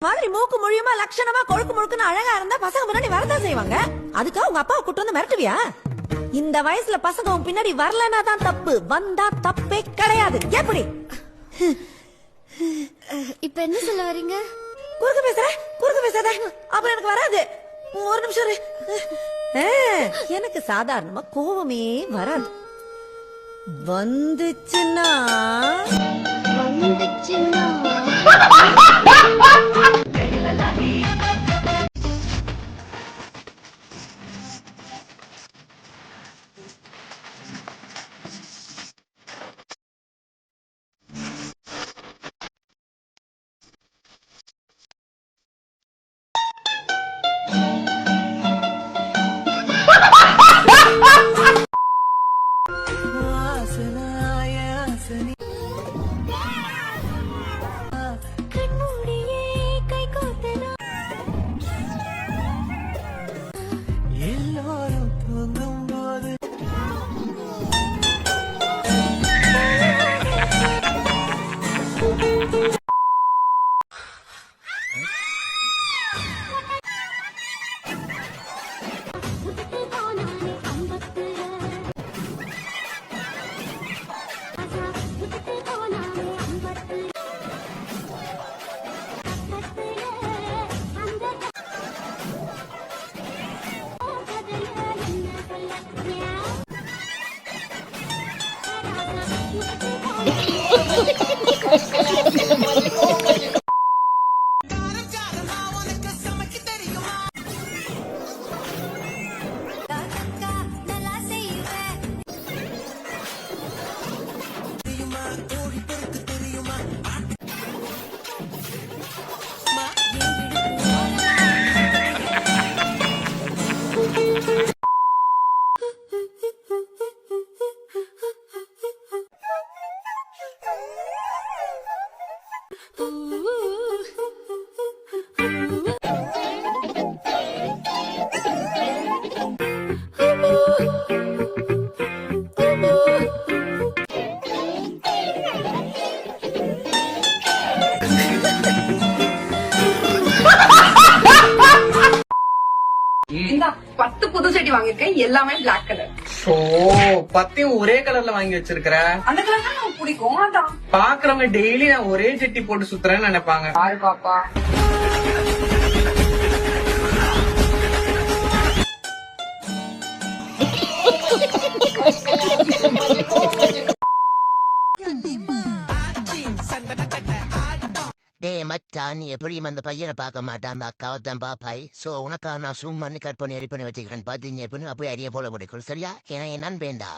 மாதிரி மூக்கு மொழியுமா லட்சணமா கொழுக்கு முழுக்குன்னு அழகா இருந்தா பசங்க முன்னாடி வரதான் செய்வாங்க. அதுக்காக உங்க அப்பாவை கூட்டு வந்து மிரட்டுவியா? இந்த வயசுல பசங்க உன் பின்னாடி வரலன்னா தான் தப்பு, வந்தா தப்பே கிடையாது. எப்படி இப்ப என்ன சொல்ல வரீங்க? குறுக்கு பேசாத, அப்புறம் எனக்கு வராது. ஒரு நிமிஷம் எனக்கு சாதாரணமா கோவமே வராது. வந்துச்சுன்னா இந்த 10 புது செடி வாங்கிருக்கேன், எல்லாமே பிளாக் கலர். ஓ, 10 ஒரே கலர்ல வாங்கி வச்சிருக்கிற. அந்த கலர் தான் எனக்கு பிடிக்கும். அதான் பாக்குறவங்க டெய்லி நான் ஒரே செட்டி போட்டு சுத்துறேன்னு நினைப்பாங்க. பாரு பாப்பா, டேய் மச்சான், எப்படியும் அந்த பையனை பார்க்க மாட்டான், அந்த அக்காவை தான் பாப்பாய். சோ உனக்காக நான் சும்மா பண்ணி கட் பண்ணி ரெடி பண்ணி வச்சுக்கிறேன். பார்த்தீங்க எப்படின்னு அப்படியே அரிய போல முடிக்கும். சரியா? ஏன்னா என்னன்னு வேண்டா.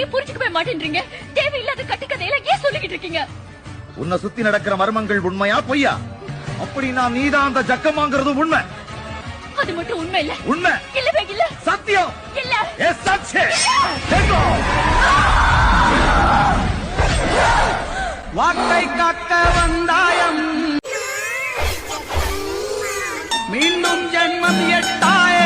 ஏன் புரிஞ்சுக்கவே மாட்டேன்றீங்க? தேவையில்லாத கட்டுக்கதையெல்லாம் ஏன் சொல்லிக்கிட்டு இருக்கீங்க? உன்னை சுத்தி நடக்கிற மர்மங்கள் உண்மையா பொய்யா? அப்படின்னா நீதான் அந்த ஜக்கமாங்கிறது உண்மை. அது மட்டும் உண்மை இல்ல. உண்மை இல்லவே இல்ல. சத்தியம் இல்ல. எஸ் சச்சே. வாக்கை காக்க வந்தாயம், மீண்டும் ஜென்மம் எட்டாயே.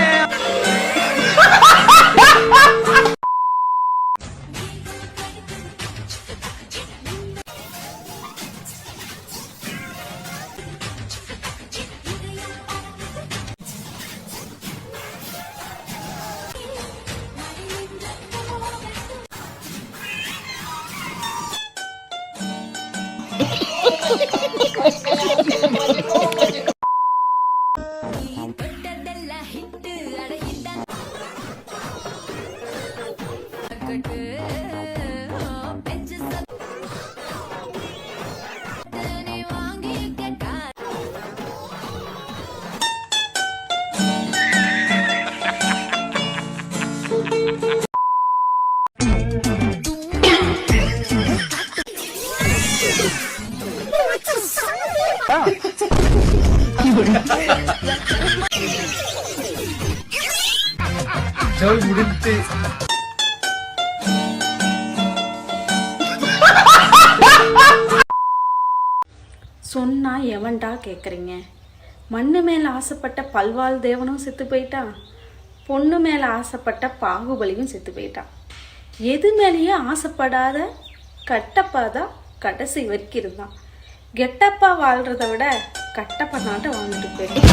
ஜோய் முடித்து சொன்னா எவன்டா கேட்குறீங்க? மண்ணு மேல ஆசைப்பட்ட பல்வாள் தேவனும் செத்து போயிட்டான், பொண்ணு மேல ஆசைப்பட்ட பாகுபலியும் செத்து போயிட்டான். எது மேலேயே ஆசைப்படாத கட்டப்பா தான் கடைசி வரைக்கும் இருந்தான். கெட்டப்பா வாழ்றத விட கட்டப்பா நாட்டை வாழ்ந்துட்டு போயிட்டான்.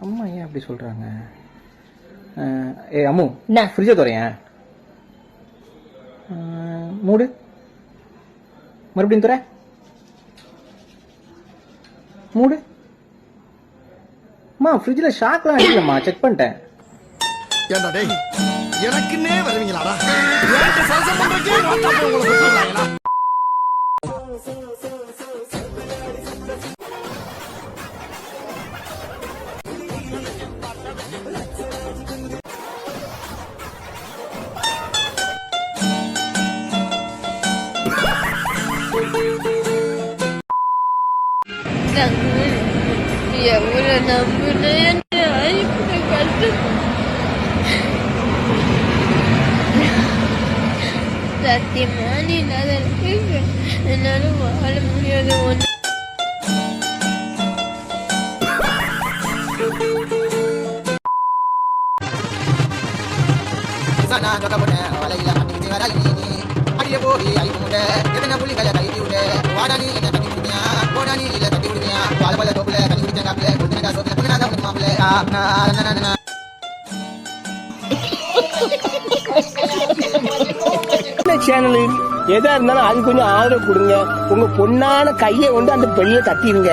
அம்மா ஏன் அப்படி சொல்றாங்க? அம்மு ஃப்ரிட்ஜை துறையன், மூடு, மறுபடியும் துறை, மூடு. அம்மா ஃப்ரிட்ஜில் ஷாக்லாம் அடிக்கலம்மா, செக் பண்ணிட்டேன். ஏண்டா டேய், எனக்குன்னே வருவீங்களாடா? எவ்வளவு நம்புனேன், இப்படி கஷ்டம். சத்தியமா நீ இல்லாத இருப்பீங்க, என்னால வாழ முடியாது. ஒன்று சேனலு எதா இருந்தாலும் அது கொஞ்சம் ஆதரவு கொடுங்க. உங்க பொண்ணான கையை கொண்டு அந்த பெண்ணில தட்டிடுங்க.